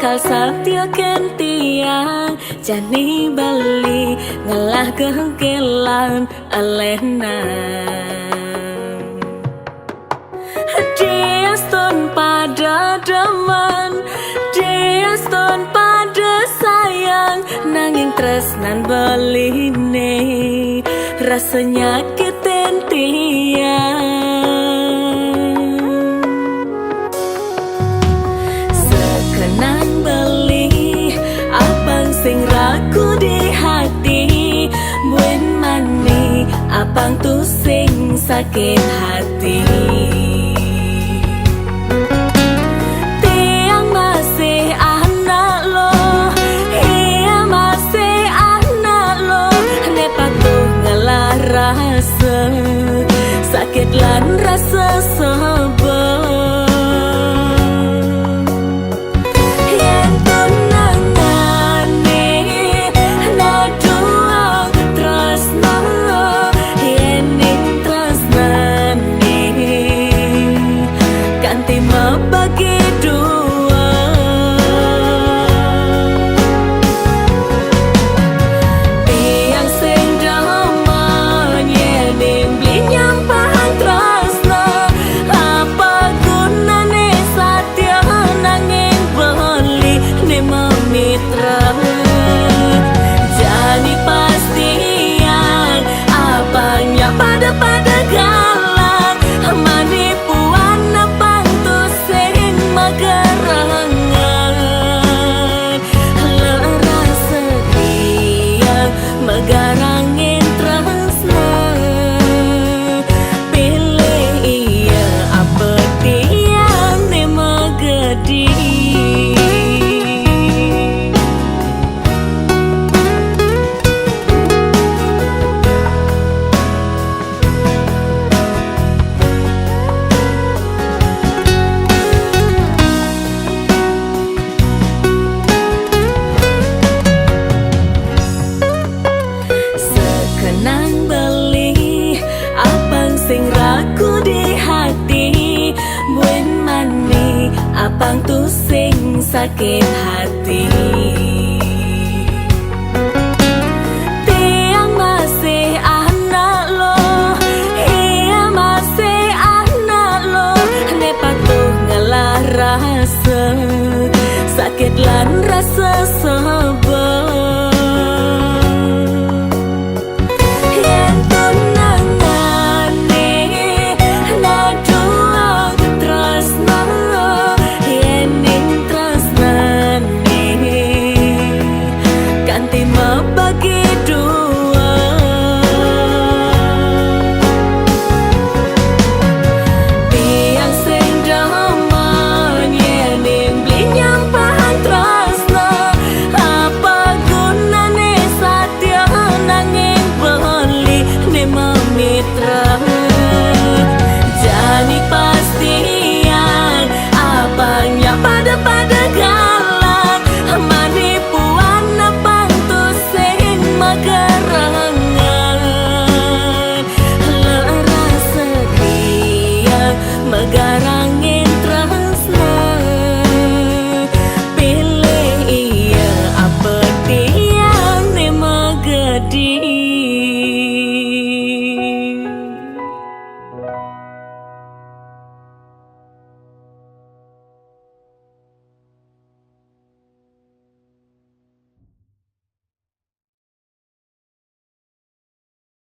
bakal satya kentiang jani bali ngalah kekelan alena Diaston pada deman Diaston pada sayang nanging tresnan beline rasanya ketentiang sekenang beli abang sing ragu di hati buen mani abang tu sing sakit hati tiang masih anak lo iya masih anak lo ne patuh ngalah rasa sakit lan rasa sebel sing ragu di hati buen mani abang tu sing sakit hati tiang masih anak lo iya masih anak lo ne patuh ngalah rasa sakit lan rasa sebel megarangin tresna pilih iya apa tiang ne magedi